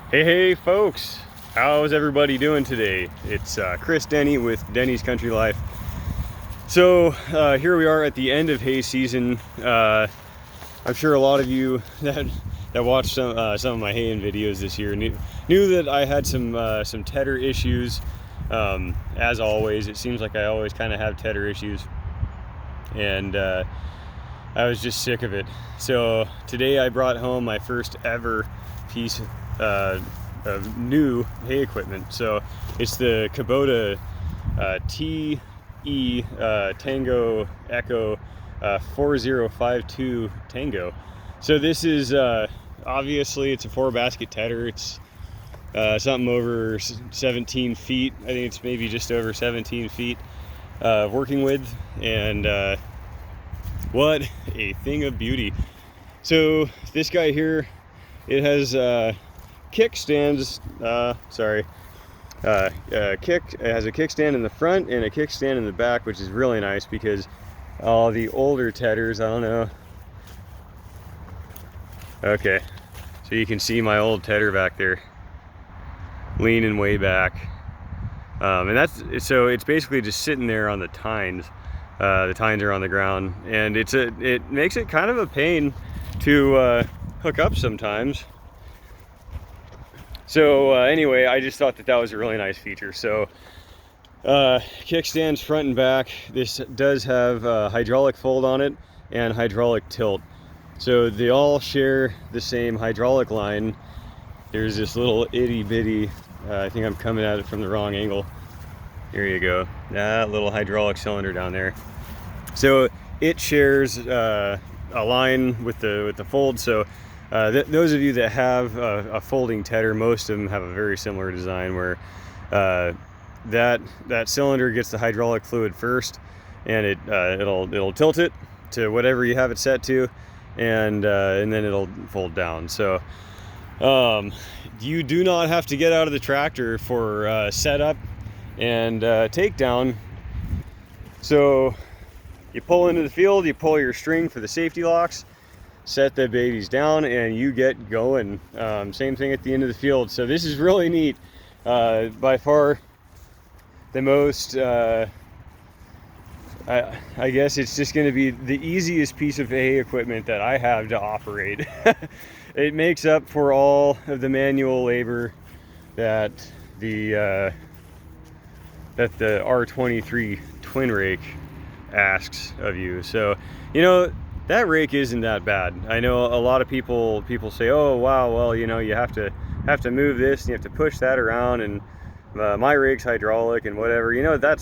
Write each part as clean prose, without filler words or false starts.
Hey folks, how's everybody doing today? It's Chris Denny with Denny's Country Life. So here we are at the end of hay season. I'm sure a lot of you that watched some of my haying videos this year knew that I had some tedder issues. As always, it seems like I always kind of have tedder issues, and I was just sick of it. So today I brought home my first ever piece of new hay equipment. So it's the Kubota TE Tango Echo 4052 Tango. So this is obviously it's a 4-basket tedder. It's something over 17 feet. I think it's maybe just over 17 feet working width, and what a thing of beauty. So this guy here, it has kickstands. It has a kickstand in the front and a kickstand in the back, which is really nice because all the older tedders, I don't know. Okay, so you can see my old tedder back there, leaning way back, and it's basically just sitting there on the tines. The tines are on the ground, and it makes it kind of a pain to hook up sometimes. So anyway, I just thought that was a really nice feature. So kickstands front and back. This does have hydraulic fold on it and hydraulic tilt. So they all share the same hydraulic line. There's this little itty bitty, I think I'm coming at it from the wrong angle. Here you go, that little hydraulic cylinder down there. So it shares a line with the fold. So those of you that have a folding tedder, most of them have a very similar design where that cylinder gets the hydraulic fluid first, and it'll tilt it to whatever you have it set to, and then it'll fold down. So you do not have to get out of the tractor for setup and takedown. So you pull into the field, you pull your string for the safety locks, set the babies down, and you get going. Same thing at the end of the field. So this is really neat. By far the most, I guess it's just going to be the easiest piece of hay equipment that I have to operate. It makes up for all of the manual labor that the R23 twin rake asks of you. So, you know, that rake isn't that bad. I know a lot of people say, oh wow, well, you know, you have to move this and you have to push that around, and my rake's hydraulic and whatever. You know, that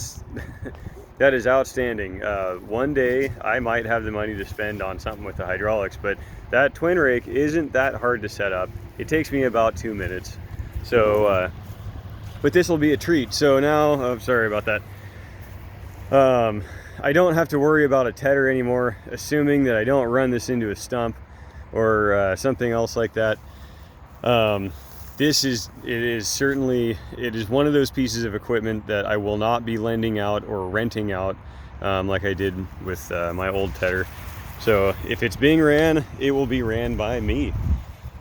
is outstanding. One day I might have the money to spend on something with the hydraulics, but that twin rake isn't that hard to set up. It takes me about 2 minutes. So but this will be a treat. So now, I'm sorry about that. I don't have to worry about a tedder anymore, assuming that I don't run this into a stump or something else like that. It is one of those pieces of equipment that I will not be lending out or renting out like I did with my old tedder. So if it's being ran, it will be ran by me.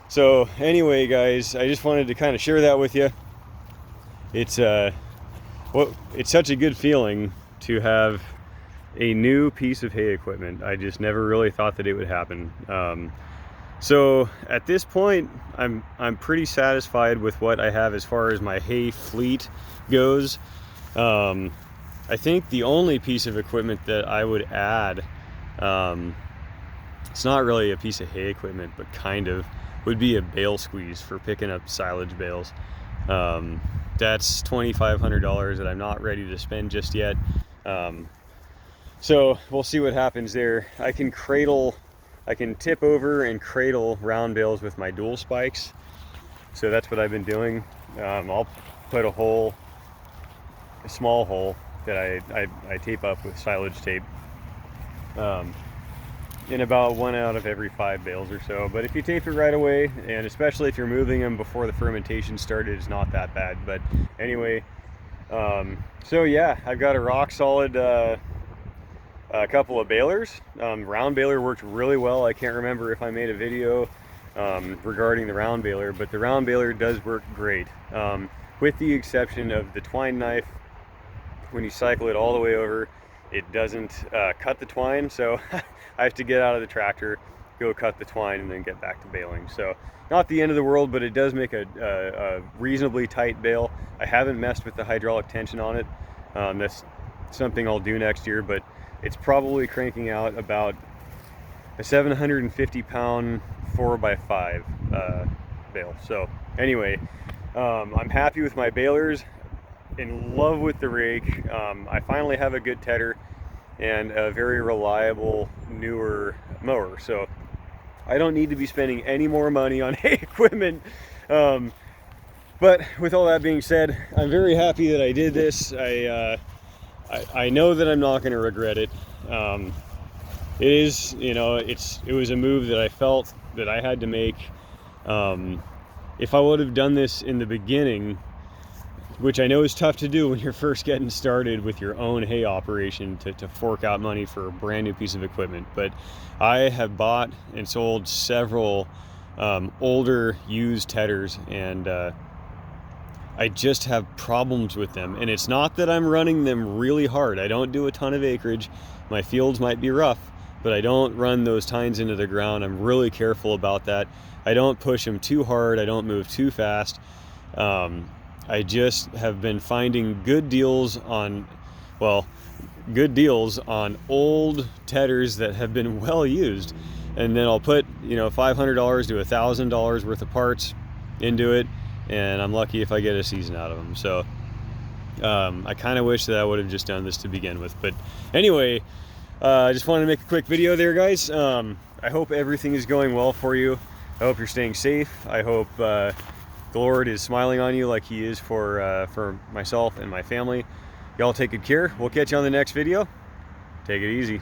So anyway, guys, I just wanted to kind of share that with you. It's such a good feeling to have a new piece of hay equipment. I just never really thought that it would happen. So at this point, I'm pretty satisfied with what I have as far as my hay fleet goes. I think the only piece of equipment that I would add, it's not really a piece of hay equipment, but kind of, would be a bale squeeze for picking up silage bales. That's $2,500 that I'm not ready to spend just yet. So we'll see what happens there. I can tip over and cradle round bales with my dual spikes. So that's what I've been doing. I'll put a small hole that I tape up with silage tape in about 1 out of every 5 bales or so. But if you tape it right away, and especially if you're moving them before the fermentation started, it's not that bad. But anyway, so yeah, I've got a rock solid a couple of balers. Round baler worked really well. I can't remember if I made a video regarding the round baler, but the round baler does work great, with the exception of the twine knife. When you cycle it all the way over, it doesn't cut the twine, so I have to get out of the tractor, go cut the twine, and then get back to baling. So not the end of the world, but it does make a reasonably tight bale. I haven't messed with the hydraulic tension on it. That's something I'll do next year, but it's probably cranking out about a 750 pound 4x5 bale. So anyway, I'm happy with my balers, in love with the rake. I finally have a good tedder and a very reliable newer mower, so I don't need to be spending any more money on hay equipment. But with all that being said, I'm very happy that I did this. I know that I'm not going to regret it. It is, you know, it was a move that I felt that I had to make. If I would have done this in the beginning, which I know is tough to do when you're first getting started with your own hay operation, to fork out money for a brand new piece of equipment, but I have bought and sold several older used tedders, and I just have problems with them. And it's not that I'm running them really hard. I don't do a ton of acreage. My fields might be rough, but I don't run those tines into the ground. I'm really careful about that. I don't push them too hard. I don't move too fast. I just have been finding good deals on, well, good deals on old tedders that have been well used. And then I'll put, you know, $500 to $1,000 worth of parts into it, and I'm lucky if I get a season out of them. So I kind of wish that I would have just done this to begin with. But anyway, I just wanted to make a quick video there, guys. I hope everything is going well for you. I hope you're staying safe. I hope the Lord is smiling on you like he is for myself and my family. Y'all take good care. We'll catch you on the next video. Take it easy.